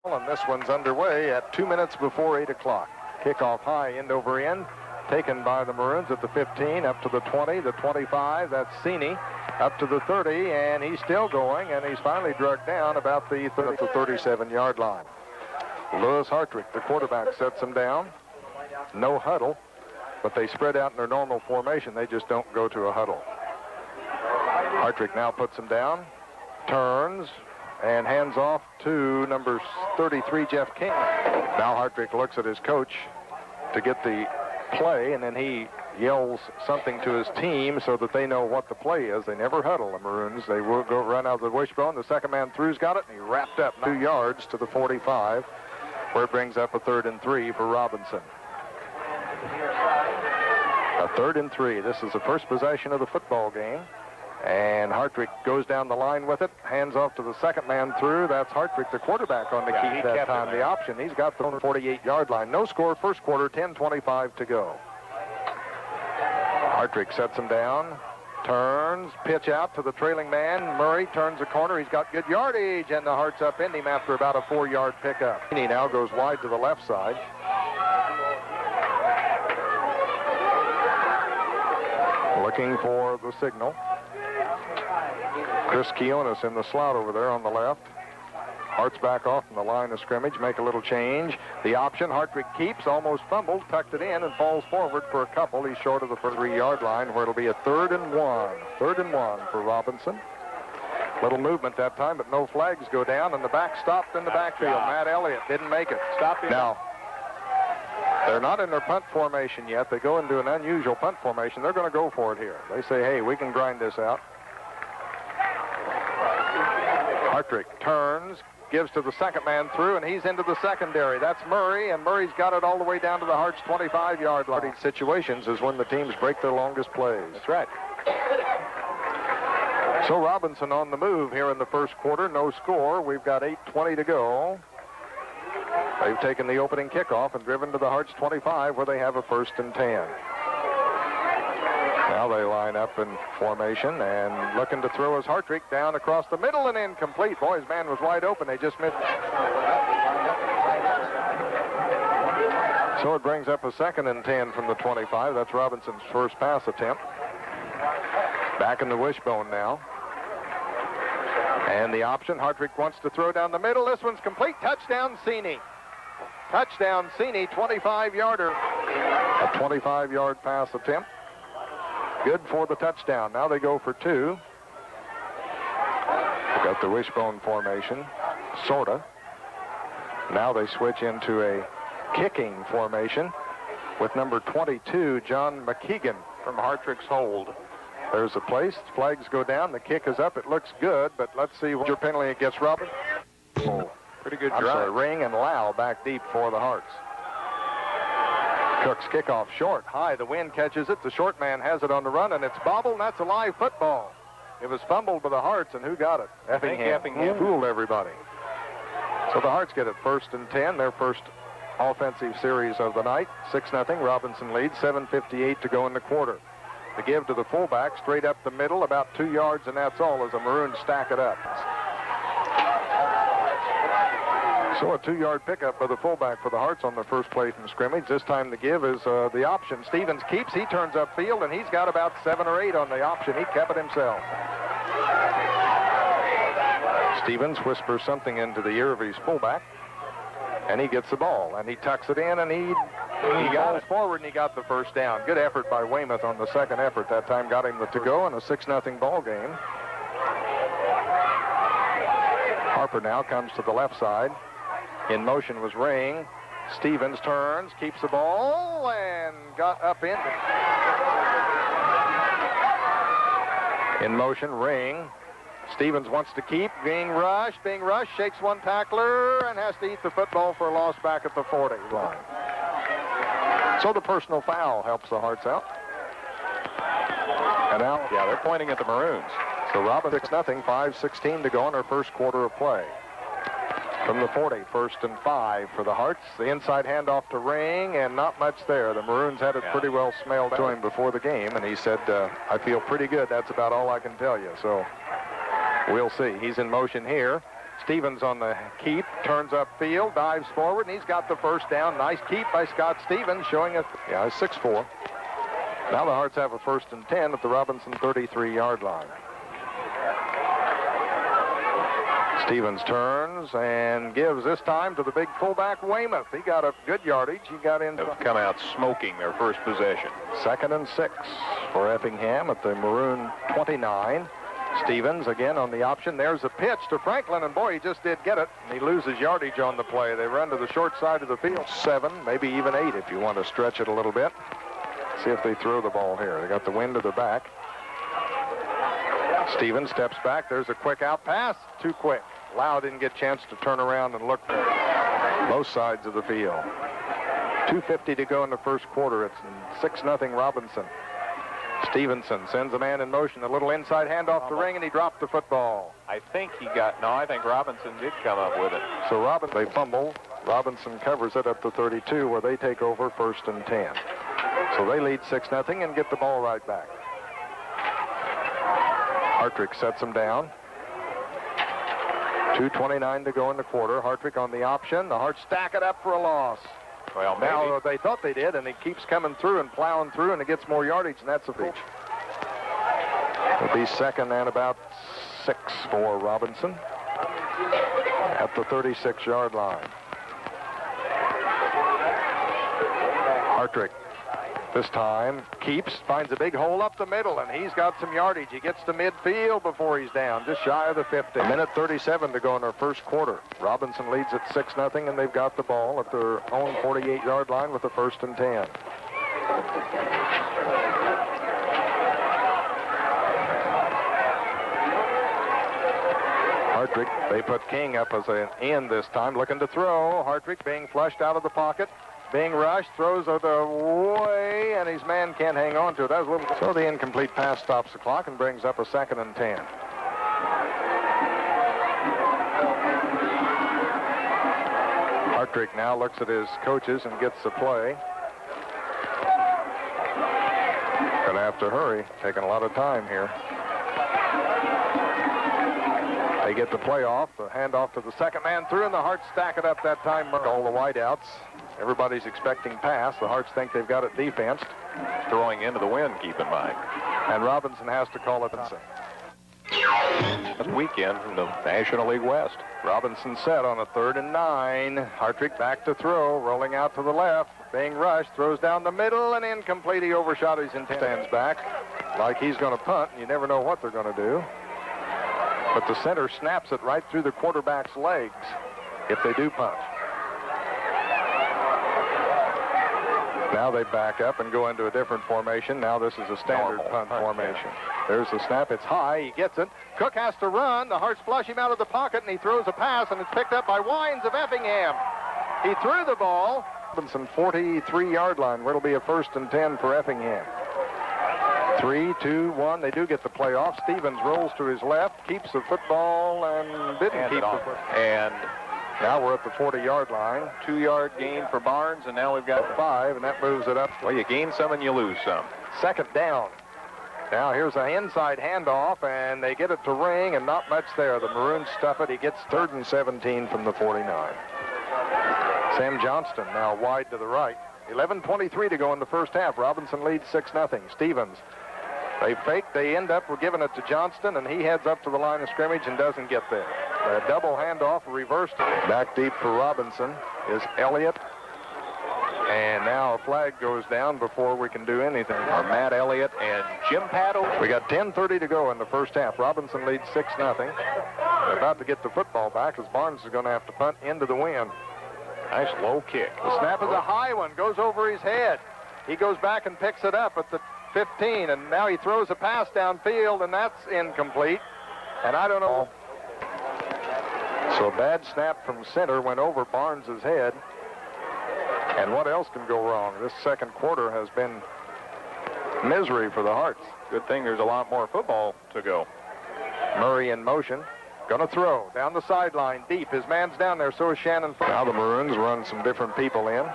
And this one's underway at 2 minutes before 8 o'clock. Kickoff high, end over end, taken by the Maroons at the 15, up to the 20, the 25. That's Cini, up to the 30, and he's still going, and he's finally drugged down about the 37-yard line. Lewis Hartrick, the quarterback, sets him down. No huddle, but they spread out in their normal formation. They just don't go to a huddle. Hartrick now puts him down, turns, and hands off to number 33, Jeff King. Now Hartrick looks at his coach to get the play, and then he yells something to his team so that they know what the play is. They never huddle, the Maroons. They will go run out of the wishbone. The second man through's got it, and he wrapped up 2 yards to the 45, where it brings up a 3rd and 3 for Robinson. A 3rd and 3. This is the first possession of the football game. And Hartrick goes down the line with it, hands off to the second man through. That's Hartrick, the quarterback, on the keep that time. The option, he's got the 48-yard line. No score, first quarter, 10:25 to go. Hartrick sets him down, turns, pitch out to the trailing man. Murray turns the corner. He's got good yardage, and the Hearts upend him after about a 4-yard pickup. He now goes wide to the left side. Looking for the signal. Chris Keonis in the slot over there on the left. Hart's back off from the line of scrimmage, make a little change. The option, Hartrick keeps, almost fumbled, tucked it in, and falls forward for a couple. He's short of the 3-yard line, where it'll be a 3rd and 1. 3rd and 1 for Robinson. Little movement that time, but no flags go down, and the back stopped in the backfield. Matt Elliott didn't make it. Stop him. Now, they're not in their punt formation yet. They go into an unusual punt formation. They're going to go for it here. They say, hey, we can grind this out. Hartrick turns, gives to the second man through, and he's into the secondary. That's Murray, and Murray's got it all the way down to the Hearts' 25-yard line. Situations is when the teams break their longest plays. That's right. So Robinson on the move here in the first quarter. No score. We've got 8:20 to go. They've taken the opening kickoff and driven to the Hearts' 25, where they have a 1st and 10. Now they line up in formation, and looking to throw his Hartrick down across the middle and incomplete. Boy, his man was wide open. They just missed. So it brings up a 2nd and 10 from the 25. That's Robinson's first pass attempt. Back in the wishbone now. And the option, Hartrick wants to throw down the middle. This one's complete. Touchdown, Cini. Touchdown, Cini, 25-yarder. A 25-yard pass attempt. Good for the touchdown. Now they go for 2. Got the wishbone formation, sorta. Now they switch into a kicking formation with number 22, John McKeegan, from Hartrick's hold. There's a place. Flags go down. The kick is up. It looks good, but let's see what your penalty against Robert. Oh, pretty good I'm drive. sorry, Ring and Lau back deep for the Hearts. Cook's kickoff short, high. The wind catches it. The short man has it on the run, and it's bobbled, and that's a live football. It was fumbled by the Hearts, and who got it? Effingham fooled everybody. So the Hearts get it 1st and 10, their first offensive series of the night. 6-0, Robinson leads, 7:58 to go in the quarter. The give to the fullback, straight up the middle, about 2 yards, and that's all as the Maroons stack it up. So a 2-yard pickup by the fullback for the Hearts on their first play from scrimmage. This time the give is the option. Stevens keeps. He turns upfield, and he's got about 7 or 8 on the option. He kept it himself. Stevens whispers something into the ear of his fullback, and he gets the ball, and he tucks it in, and he goes forward, and he got the first down. Good effort by Weymouth on the second effort. That time got him the to-go in a 6-0 ball game. Harper now comes to the left side. In motion was Ring. Stevens turns, keeps the ball, and got up in motion, Ring. Stevens wants to keep, being rushed, shakes one tackler, and has to eat the football for a loss back at the 40 line. So the personal foul helps the Hearts out. And now, yeah, they're pointing at the Maroons. So Robinson 6-0, 5:16 to go in our first quarter of play. From the 40, 1st and 5 for the Hearts. The inside handoff to Ring, and not much there. The Maroons had it pretty well smelled to him before the game, and he said, I feel pretty good. That's about all I can tell you. So we'll see. He's in motion here. Stevens on the keep, turns upfield, dives forward, and he's got the first down. Nice keep by Scott Stevens, showing us, yeah, 6'4". Now the Hearts have a 1st and 10 at the Robinson 33-yard line. Stevens turns and gives this time to the big fullback Weymouth. He got a good yardage. He got in. Have come out smoking their first possession. 2nd and 6 for Effingham at the Maroon 29. Stevens again on the option. There's a pitch to Franklin, and boy, he just did get it. And he loses yardage on the play. They run to the short side of the field. 7, maybe even 8 if you want to stretch it a little bit. See if they throw the ball here. They got the wind to their back. Stevens steps back. There's a quick out pass. Too quick. Lau didn't get a chance to turn around and look both sides of the field. 2:50 to go in the first quarter. It's 6-0 Robinson. Stevenson sends a man in motion. A little inside handoff the ring, and he dropped the football. I think Robinson did come up with it. So they fumble. Robinson covers it at the 32, where they take over 1st and 10. So they lead 6-0 and get the ball right back. Hartrick sets them down. 2:29 to go in the quarter. Hartrick on the option. The Hearts stack it up for a loss. Well, maybe. Now they thought they did, and he keeps coming through and plowing through, and it gets more yardage, and that's a beach. It'll be 2nd and about 6 for Robinson at the 36-yard line. Hartrick this time keeps, finds a big hole up the middle, and he's got some yardage. He gets to midfield before he's down, just shy of the 50. 1:37 to go in our first quarter. Robinson leads at 6-0, and they've got the ball at their own 48-yard line with the 1st and 10. Hartrick, they put King up as an end this time, looking to throw. Hartrick being flushed out of the pocket. Being rushed, throws it away, and his man can't hang on to it. That was a little. So the incomplete pass stops the clock and brings up a 2nd and 10. Hartrick now looks at his coaches and gets the play. Gonna have to hurry, taking a lot of time here. They get the play off, the handoff to the second man through, and the Hearts stack it up that time. All the wideouts. Everybody's expecting pass. The Hearts think they've got it defensed. Throwing into the wind, keep in mind. And Robinson has to call it. This weekend from the National League West. Robinson set on a 3rd and 9. Hartrick back to throw, rolling out to the left. Being rushed, throws down the middle, and incomplete. He overshot his intent. Stands back like he's going to punt. You never know what they're going to do. But the center snaps it right through the quarterback's legs if they do punt. Now they back up and go into a different formation. Now this is a standard punt formation. There's the snap. It's high. He gets it. Cook has to run. The Hearts flush him out of the pocket, and he throws a pass, and it's picked up by Wines of Effingham. He threw the ball. Robinson 43-yard line, where it'll be a 1st and 10 for Effingham. 3, 2, 1. They do get the play off. Stevens rolls to his left, keeps the football, and didn't keep the football. And now we're at the 40-yard line. 2-yard gain for Barnes, and now we've got 5, and that moves it up. Well, you gain some and you lose some. 2nd down. Now here's an inside handoff, and they get it to Ring, and not much there. The Maroons stuff it. He gets 3rd and 17 from the 49. Sam Johnston now wide to the right. 11:23 to go in the first half. Robinson leads 6-0. Stevens. They fake. They end up giving it to Johnston, and he heads up to the line of scrimmage and doesn't get there. A double handoff, reversed. Back deep for Robinson is Elliott. And now a flag goes down before we can do anything. Matt Elliott and Jim Paddle. We got 10:30 to go in the first half. Robinson leads 6-0. They're about to get the football back as Barnes is going to have to punt into the wind. Nice low kick. The snap is a high one, goes over his head. He goes back and picks it up at the 15, and now he throws a pass downfield, and that's incomplete. And I don't know. So a bad snap from center went over Barnes' head. And what else can go wrong? This second quarter has been misery for the Hearts. Good thing there's a lot more football to go. Murray in motion. Going to throw down the sideline deep. His man's down there, so is Shannon. Now the Maroons run some different people in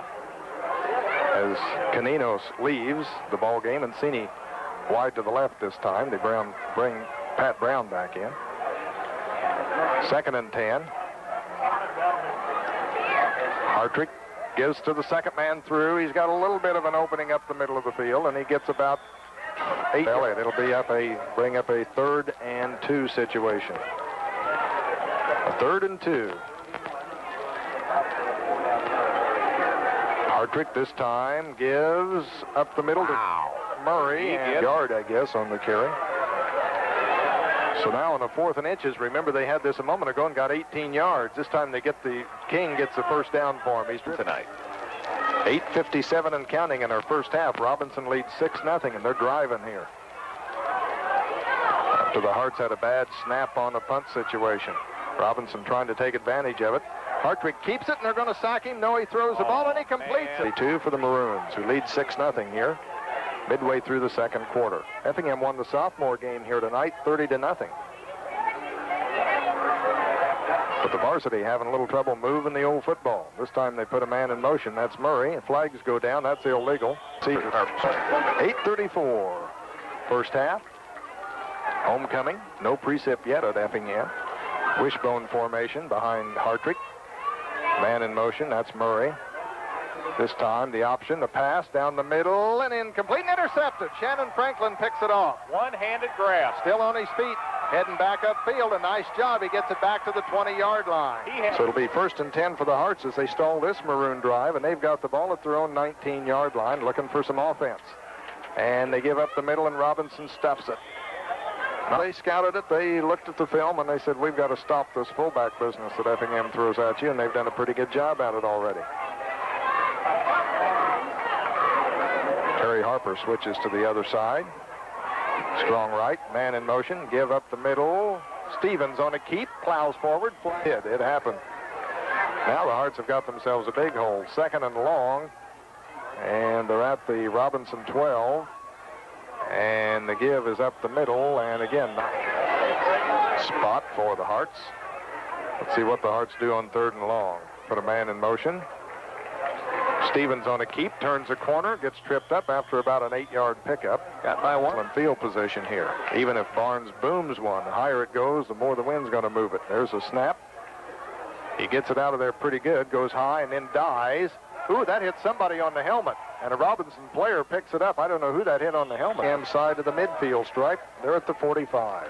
as Caninos leaves the ball game, and Cini wide to the left this time. They bring Pat Brown back in. 2nd and 10. Hartrick gives to the second man through. He's got a little bit of an opening up the middle of the field, and he gets about 8. Elliott, it'll bring up a 3rd and 2 situation. A 3rd and 2. Hartrick this time gives up the middle to Murray, and yard, I guess, on the carry. So now on the 4th and inches, remember they had this a moment ago and got 18 yards. This time they get King gets the first down for him. He's tonight. 8:57 and counting in our first half. Robinson leads 6-0, and they're driving here. After the Hearts had a bad snap on a punt situation. Robinson trying to take advantage of it. Hartrick keeps it, and they're going to sack him. No, he throws the ball, and he completes it. 2 for the Maroons, who lead 6-0 here. Midway through the second quarter. Effingham won the sophomore game here tonight, 30-0. But the varsity having a little trouble moving the old football. This time they put a man in motion. That's Murray. Flags go down. That's illegal. 8:34. First half. Homecoming. No precip yet at Effingham. Wishbone formation behind Hartrick. Man in motion. That's Murray. This time, the option, the pass down the middle, and incomplete and intercepted. Shannon Franklin picks it off. One-handed grab. Still on his feet, heading back upfield. A nice job. He gets it back to the 20-yard line. So it'll be 1st and 10 for the Hearts as they stall this Maroon drive, and they've got the ball at their own 19-yard line, looking for some offense. And they give up the middle, and Robinson stuffs it. Now, they scouted it. They looked at the film, and they said, we've got to stop this fullback business that Effingham throws at you, and they've done a pretty good job at it already. Terry Harper switches to the other side. Strong right, man in motion, give up the middle. Stevens on a keep, plows forward. It happened. Now the Hearts have got themselves a big hole. 2nd and long, and they're at the Robinson 12. And the give is up the middle, and again, spot for the Hearts. Let's see what the Hearts do on 3rd and long. Put a man in motion. Stevens on a keep, turns a corner, gets tripped up after about an 8-yard pickup. Got by 1 in field position here. Even if Barnes booms one, the higher it goes, the more the wind's going to move it. There's a snap. He gets it out of there pretty good, goes high, and then dies. Ooh, that hit somebody on the helmet, and a Robinson player picks it up. I don't know who that hit on the helmet. Ham side of the midfield stripe. They're at the 45.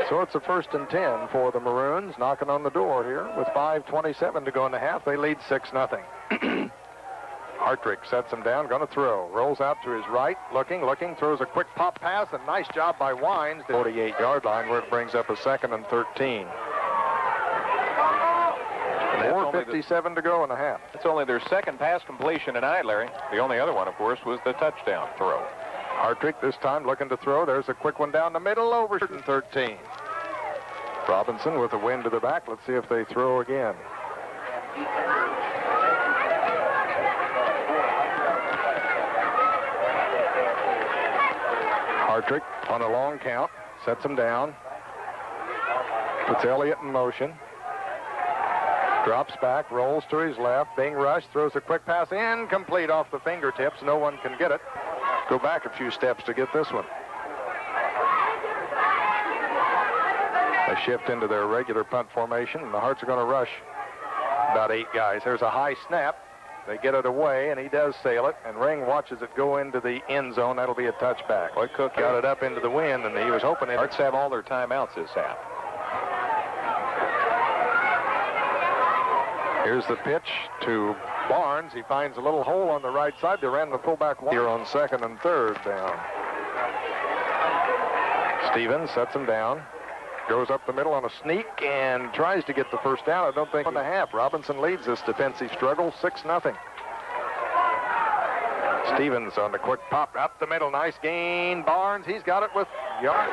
So it's a 1st and 10 for the Maroons, knocking on the door here with 5:27 to go in the half. They lead 6-0. Hartrick sets him down, going to throw. Rolls out to his right, looking, throws a quick pop pass, and nice job by Wines. The 48-yard line where it brings up a 2nd and 13. 4:57 to go in the half. It's only their 2nd pass completion tonight, Larry. The only other one, of course, was the touchdown throw. Hartrick this time looking to throw. There's a quick one down the middle over 13. Robinson with a wind to the back. Let's see if they throw again. Hartrick on a long count. Sets him down. Puts Elliott in motion. Drops back, rolls to his left, being rushed, throws a quick pass, incomplete off the fingertips. No one can get it. Go back a few steps to get this one. They shift into their regular punt formation, and the Hearts are going to rush about 8 guys. There's a high snap. They get it away, and he does sail it, and Ring watches it go into the end zone. That'll be a touchback. Boy, Cook got it up into the wind, and he was hoping it. Hearts have all their timeouts this half. Here's the pitch to Barnes. He finds a little hole on the right side. They ran the fullback here on 2nd and 3rd down. Stevens sets him down. Goes up the middle on a sneak and tries to get the first down. I don't think in the half. Robinson leads this defensive struggle 6-0. Stevens on the quick pop up the middle. Nice gain. Barnes, he's got it with yard.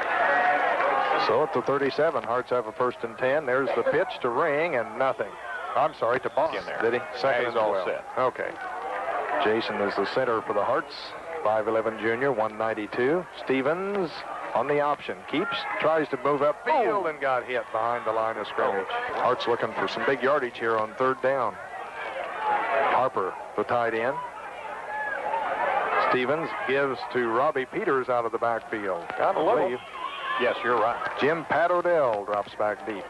So at the 37, Hearts have a 1st and 10. There's the pitch to Ring and nothing. I'm sorry, to Barnes. Did he? 2nd and all 12. set. Okay. Jason is the center for the Hearts. 5'11" junior, 192. Stevens on the option. Keeps, tries to move up field and got hit behind the line of scrimmage. Hearts looking for some big yardage here on 3rd down. Harper, the tight end. Stevens gives to Robbie Peters out of the backfield. Gotta believe. Yes, you're right. Jim Pat Odell drops back deep.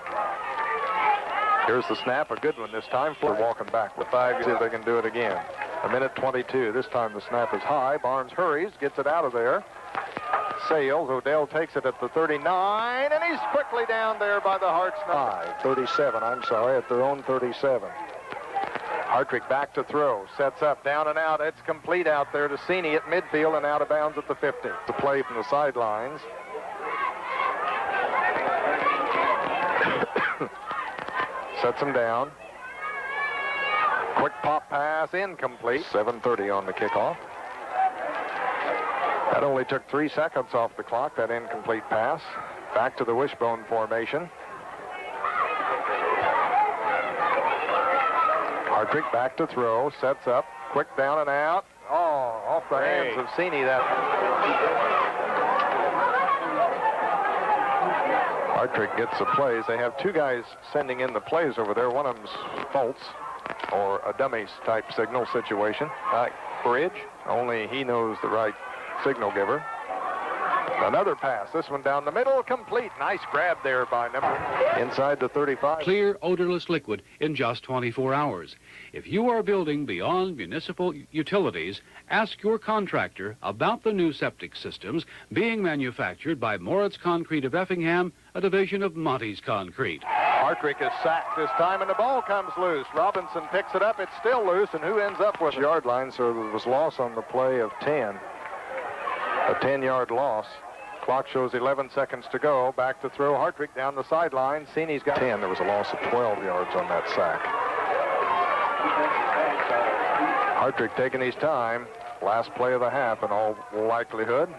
Here's the snap, a good one this time. For walking back with 5. See if they can do it again. 1:22. This time the snap is high. Barnes hurries, gets it out of there. Sails. Odell takes it at the 39, and he's quickly down there by the Hearts. 37, I'm sorry, at their own 37. Hartrick back to throw. Sets up, down and out. It's complete out there to Cini at midfield and out of bounds at the 50. The play from the sidelines. Sets him down. Quick pop pass, incomplete. 7:30 on the kickoff. That only took 3 seconds off the clock, that incomplete pass. Back to the wishbone formation. Hartrick back to throw, sets up, quick down and out. Oh, off the hands of Cini. That Hartrick gets the plays. They have 2 guys sending in the plays over there. One of them's false or a dummies type signal situation. Bridge, only he knows the right signal giver. Another pass, this one down the middle, complete. Nice grab there by number inside the 35. Clear, odorless liquid in just 24 hours. If you are building beyond municipal utilities, ask your contractor about the new septic systems being manufactured by Moritz Concrete of Effingham, a division of Monty's Concrete. Hartrick is sacked this time, and the ball comes loose. Robinson picks it up. It's still loose, and who ends up with the yard line? So there was loss on the play of 10. A 10-yard loss. Clock shows 11 seconds to go. Back to throw. Hartrick down the sideline. Cini's got 10. There was a loss of 12 yards on that sack. Hartrick taking his time. Last play of the half in all likelihood.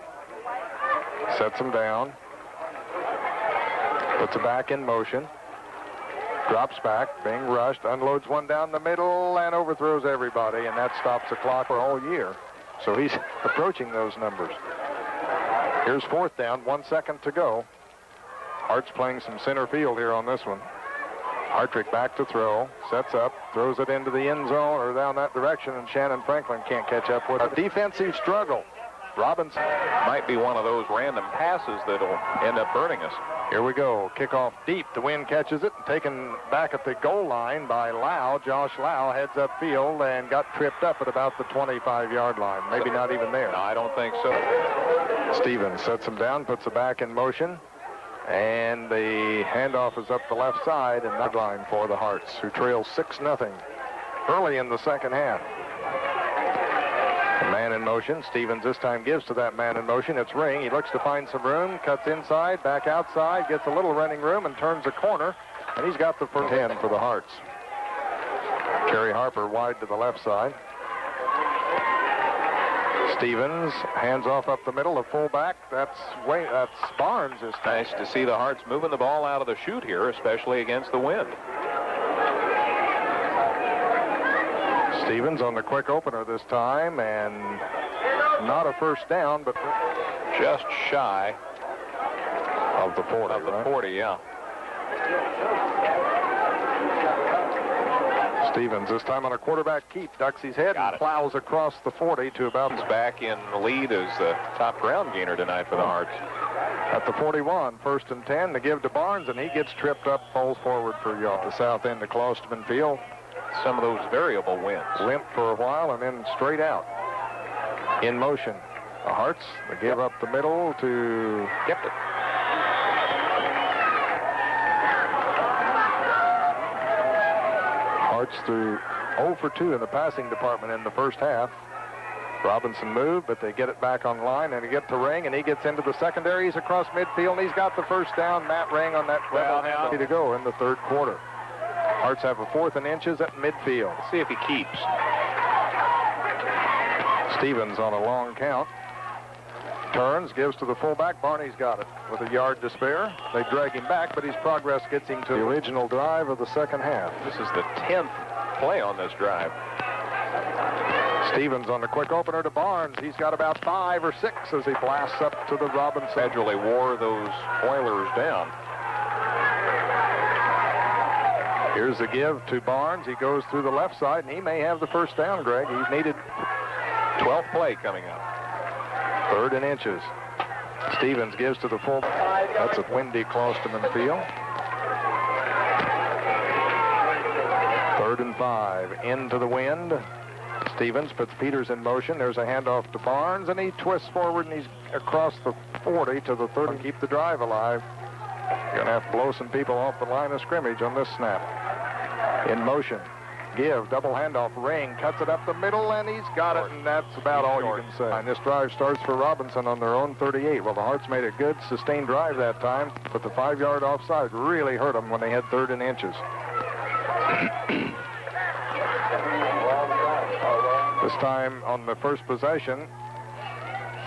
Sets him down. Puts it back in motion. Drops back, being rushed, unloads one down the middle, and overthrows everybody, and that stops the clock for all year. So he's approaching those numbers. Here's 4th down, 1 second to go. Hart's playing some center field here on this one. Hartrick back to throw, sets up, throws it into the end zone or down that direction, and Shannon Franklin can't catch up with it. A defensive struggle. Robinson might be one of those random passes that'll end up burning us. Here we go. Kickoff deep. The wind catches it. Taken back at the goal line by Lau. Josh Lau heads upfield and got tripped up at about the 25-yard line. Maybe not even there. No, I don't think so. Stevens sets him down, puts it back in motion. And the handoff is up the left side and that line for the Hearts, who trail 6-0 early in the second half. A man in motion. Stevens this time gives to that man in motion. It's Ring. He looks to find some room, cuts inside, back outside, gets a little running room, and turns a corner. And he's got the first 10 for the Hearts. Kerry Harper wide to the left side. Stevens hands off up the middle, the fullback. That's Barnes. Is nice to see the Hearts moving the ball out of the chute here, especially against the wind. Stevens on the quick opener this time, and not a first down, but just shy of the 40. Of the 40, yeah. Stevens this time on a quarterback keep, ducks his head and plows across the 40 to about. He's back in the lead as the top ground gainer tonight for the Hearts. At the 41, 1st and 10 to give to Barnes, and he gets tripped up, falls forward for a yard. The south end of Klosterman Field. Some of those variable winds. Limp for a while and then straight out. In motion. The Hearts, they give up the middle to... Kept it. Hearts through 0 for 2 in the passing department in the first half. Robinson moved, but they get it back on line, and they get to Ring, and he gets into the secondaries across midfield, and he's got the first down. Matt Ring on that ready to go in the third quarter. Hearts have a 4th and inches at midfield. Let's see if he keeps. Stevens on a long count. Turns, gives to the fullback. Barney's got it with a yard to spare. They drag him back, but his progress gets him to the original drive of the second half. This is the 10th play on this drive. Stevens on the quick opener to Barnes. He's got about 5 or 6 as he blasts up to the Robinson. Gradually wore those Oilers down. Here's the give to Barnes. He goes through the left side, and he may have the first down, Greg. He's needed 12th play coming up. 3rd and inches. Stevens gives to the full. That's a windy Klosterman Field. 3rd and 5. Into the wind. Stevens puts Peters in motion. There's a handoff to Barnes, and he twists forward, and he's across the 40 to the 30. Keep the drive alive. Going to have to blow some people off the line of scrimmage on this snap. In motion. Give, double handoff. Ring cuts it up the middle, and he's got it, and that's about all you can say. And this drive starts for Robinson on their own 38. Well, the Hearts made a good, sustained drive that time, but the 5-yard offside really hurt them when they had 3rd and inches. This time on the first possession,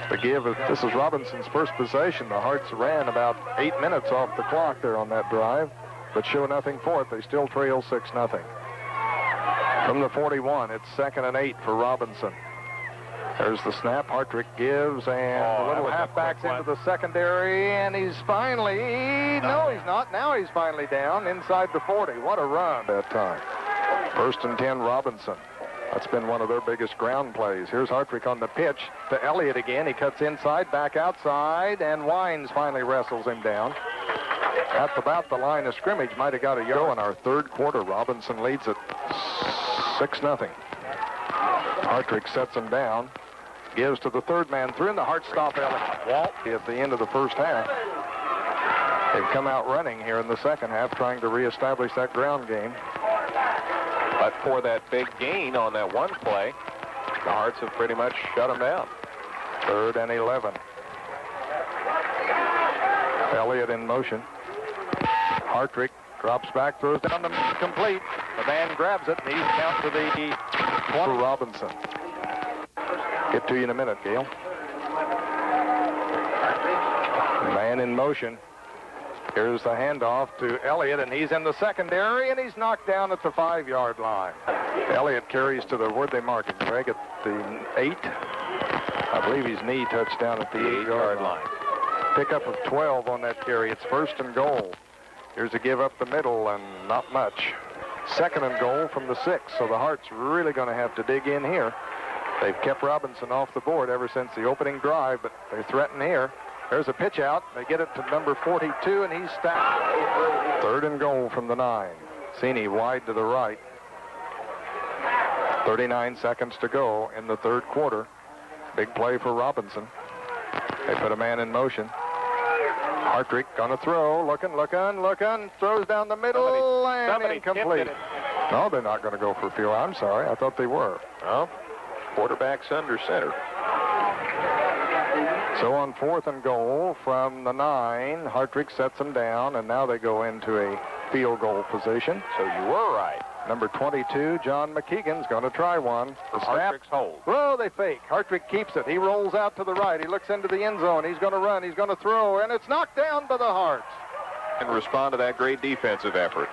the give is, this is Robinson's first possession. The Hearts ran about 8 minutes off the clock there on that drive, but show nothing for it. They still trail 6-0. From the 41, it's 2nd and 8 for Robinson. There's the snap. Hartrick gives, and the little halfback's into the secondary, and he's finally, no, he's not. Now he's finally down inside the 40. What a run that time. 1st and 10, Robinson. That's been one of their biggest ground plays. Here's Hartrick on the pitch to Elliott again. He cuts inside, back outside, and Wines finally wrestles him down. At about the line of scrimmage, might have got a yard. In our 3rd quarter, Robinson leads it 6-0. Hartrick sets him down, gives to the 3rd man through, and the Hearts stop Elliott. Walt at the end of the first half. They've come out running here in the second half, trying to reestablish that ground game. But for that big gain on that one play, the Hearts have pretty much shut them down. 3rd and 11. Elliott in motion. Hartrick drops back, throws down the complete. The man grabs it, and he's down to the 20. For Robinson. Get to you in a minute, Gale. Man in motion. Here's the handoff to Elliott, and he's in the secondary, and he's knocked down at the 5-yard line. Elliott carries to the, where'd they mark him, Greg? At the 8? I believe his knee touched down at the 8-yard line. Pickup of 12 on that carry. It's 1st and goal. Here's a give up the middle, and not much. 2nd and goal from the 6, so the Hearts really going to have to dig in here. They've kept Robinson off the board ever since the opening drive, but they threaten here. There's a pitch out. They get it to number 42, and he's stacked. 3rd and goal from the 9. Cini wide to the right. 39 seconds to go in the 3rd quarter. Big play for Robinson. They put a man in motion. Hartrick gonna throw, looking, throws down the middle, and incomplete. No, they're not gonna go for a field. I'm sorry, I thought they were. Well, quarterback's under center. So on 4th and goal from the 9, Hartrick sets them down, and now they go into a field goal position. So you were right. Number 22, John McKeegan's going to try one. The snap. Hartrick's hold. Whoa, they fake. Hartrick keeps it. He rolls out to the right. He looks into the end zone. He's going to run. He's going to throw, and it's knocked down by the Hearts. And respond to that great defensive effort.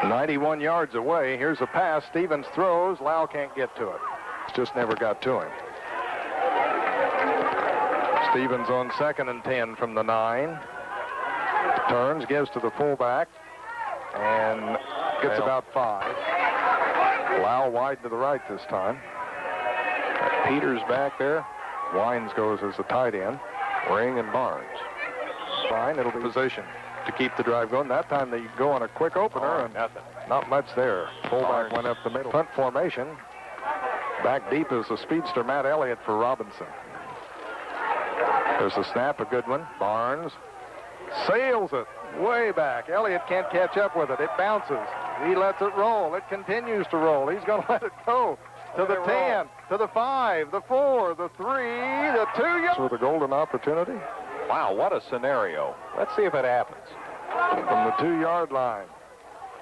91 yards away. Here's a pass. Stevens throws. Lau can't get to it. It's just never got to him. Stevens on 2nd and 10 from the 9. Turns, gives to the fullback, and gets about 5. Lau wide to the right this time. Peters back there. Wines goes as the tight end. Ring and Barnes. Fine, it'll be position to keep the drive going. That time they go on a quick opener, and nothing. Not much there. Fullback went up the middle. Punt formation. Back deep is the speedster Matt Elliott for Robinson. There's a snap, a good one. Barnes sails it way back. Elliott can't catch up with it. It bounces. He lets it roll. It continues to roll. He's going to let it go to the 10, to the 5, the 4, the 3, the 2. With a golden opportunity. Wow, what a scenario. Let's see if it happens. From the 2-yard line.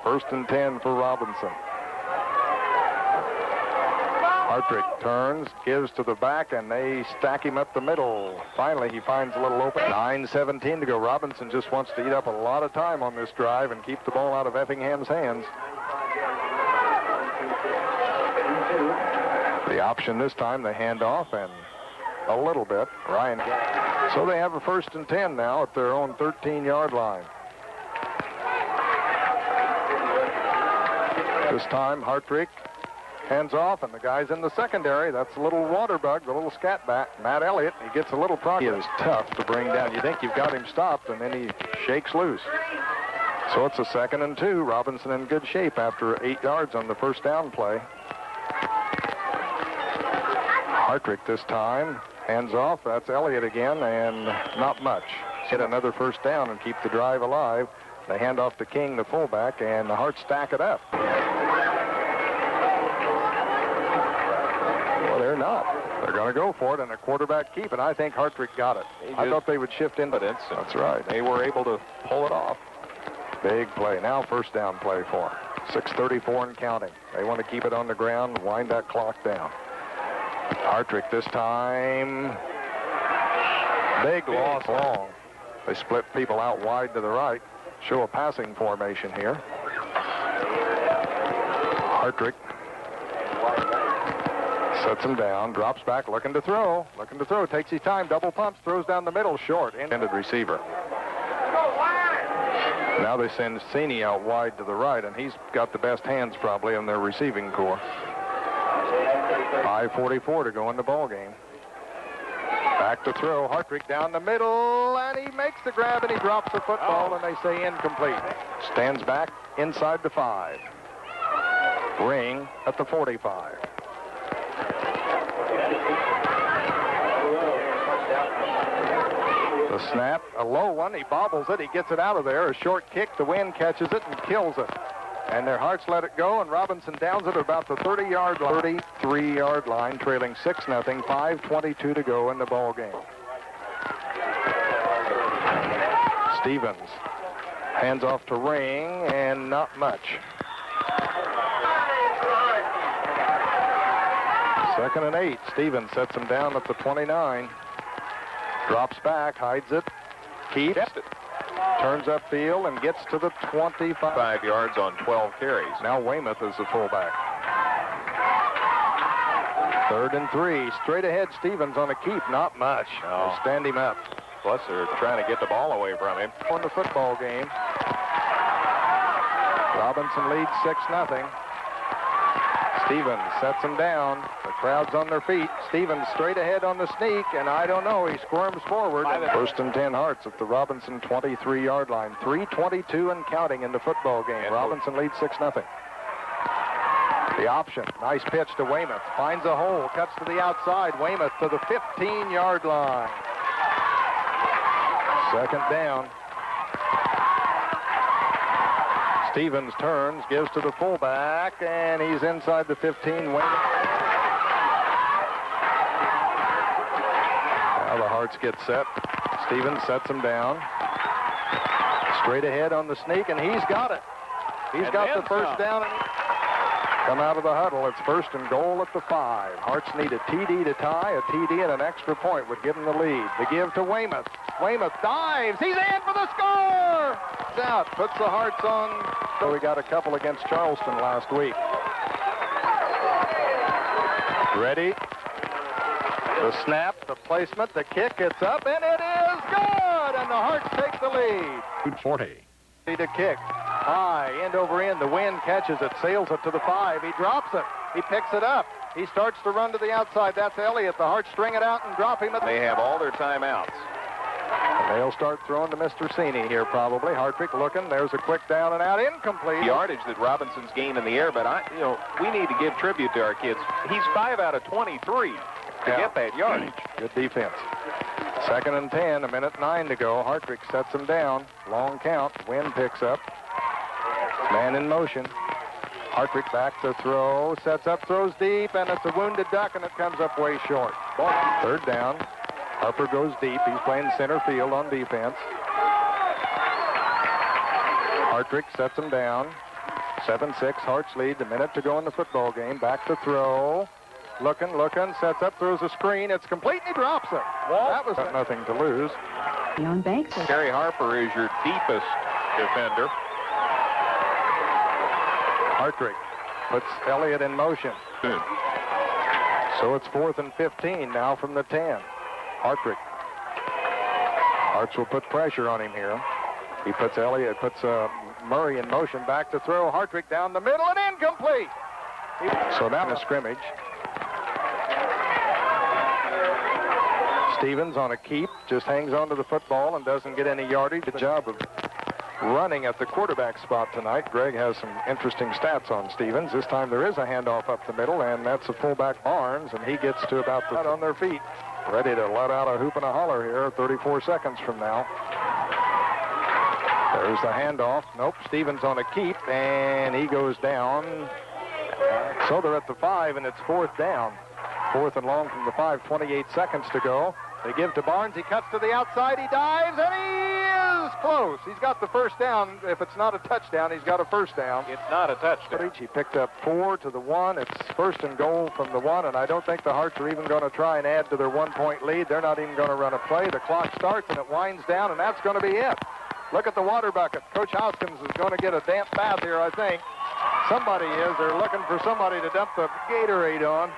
1st and 10 for Robinson. Hartrick turns, gives to the back, and they stack him up the middle. Finally, he finds a little open. 9:17 to go. Robinson just wants to eat up a lot of time on this drive and keep the ball out of Effingham's hands. The option this time, they hand off, and a little bit. Ryan. So they have a 1st and 10 now at their own 13-yard line. This time, Hartrick hands off, and the guy's in the secondary. That's a little water bug, the little scat bat, Matt Elliott. He gets a little progress. He is tough to bring down. You think you've got him stopped, and then he shakes loose. So it's a 2nd and 2. Robinson in good shape after 8 yards on the first down play. Hartrick this time. Hands off. That's Elliott again, and not much. Hit another first down and keep the drive alive. They hand off to King, the fullback, and the Hearts stack it up. Well, they're not. They're going to go for it, and a quarterback keep, and I think Hartrick got it. I thought they would shift into it. That's right. They were able to pull it off. Big play. Now first down play for 6:34 and counting. They want to keep it on the ground, wind that clock down. Hartrick this time. Big loss long. They split people out wide to the right. Show a passing formation here. Hartrick sets him down, drops back, looking to throw, takes his time, double pumps, throws down the middle, short, intended receiver. Now they send Cini out wide to the right, and he's got the best hands probably in their receiving corps. 5:44 to go in the ball game. Back to throw, Hartrick down the middle, and he makes the grab, and he drops the football, and they say incomplete. Stands back inside the 5. Ring at the 45. The snap, a low one, he bobbles it, he gets it out of there. A short kick, the wind catches it and kills it. And their Hearts let it go, and Robinson downs it at about the 30-yard line, 33-yard line, trailing 6-0, 5:22 to go in the ball game. Stevens hands off to Ring, and not much. 2nd and 8. Stevens sets him down at the 29. Drops back, hides it, keeps it. Turns upfield and gets to the 25. 5 yards on 12 carries. Now Weymouth is the fullback. 3rd and 3. Straight ahead, Stevens on a keep. Not much. No. They stand him up. Plus, they're trying to get the ball away from him. On the football game. Robinson leads 6-0. Stevens sets him down. The crowd's on their feet. Stevens straight ahead on the sneak, and I don't know, he squirms forward. 1st and 10 Hearts at the Robinson 23-yard line. 3:22 and counting in the football game. And Robinson leads 6-0. The option, nice pitch to Weymouth. Finds a hole, cuts to the outside. Weymouth to the 15-yard line. 2nd down. Stevens turns, gives to the fullback, and he's inside the 15. Weymouth. Now the Hearts get set. Stevens sets him down. Straight ahead on the sneak, and he's got it. He's got the first down. Come out of the huddle. It's 1st and goal at the 5. Hearts need a TD to tie. A TD and an extra point would give them the lead. The give to Weymouth. Weymouth dives. He's in for the score. It's out. Puts the Hearts on. So we got a couple against Charleston last week. Ready. The snap, the placement, the kick. It's up, and it is good. And the Hearts take the lead. 40. To kick. High, end over end. The wind catches it, sails it to the 5. He drops it. He picks it up. He starts to run to the outside. That's Elliott. The Hearts string it out and drop him. They have all their timeouts. And they'll start throwing to Mr. Cini here probably. Hartrick looking. There's a quick down and out. Incomplete. The yardage that Robinson's gained in the air, but we need to give tribute to our kids. He's 5 out of 23 to get that yardage. Good defense. 2nd and 10, 1:09 to go. Hartrick sets him down. Long count. Wind picks up. Man in motion. Hartrick back to throw. Sets up, throws deep, and it's a wounded duck, and it comes up way short. 3rd down. Harper goes deep. He's playing center field on defense. Hartrick sets him down. 7-6, Hearts lead. A minute to go in the football game. Back to throw. Looking, sets up, throws a screen. It's complete, and he drops it. That was nothing to lose. Terry Harper is your deepest defender. Hartrick puts Elliott in motion. So it's 4th and 15 now from the 10. Hartrick. Hearts will put pressure on him here. He puts Murray in motion. Back to throw. Hartrick down the middle and incomplete. So now a scrimmage. Stevens on a keep, just hangs on to the football and doesn't get any yardage. Good job of running at the quarterback spot tonight. Greg has some interesting stats on Stevens. This time there is a handoff up the middle, and that's a fullback Barnes, and he gets to about the on their feet. Ready to let out a hoop and a holler here 34 seconds from now. There's the handoff. Nope, Stevens on a keep, and he goes down. So they're at the 5, and it's 4th down. 4th and long from the 5, 28 seconds to go. They give to Barnes. He cuts to the outside. He dives, and he is close. He's got the first down. If it's not a touchdown, he's got a first down. It's not a touchdown. He picked up 4 to the 1. It's 1st and goal from the 1, and I don't think the Hearts are even going to try and add to their 1-point lead. They're not even going to run a play. The clock starts, and it winds down, and that's going to be it. Look at the water bucket. Coach Hoskins is going to get a damp bath here, I think. Somebody is. They're looking for somebody to dump the Gatorade on.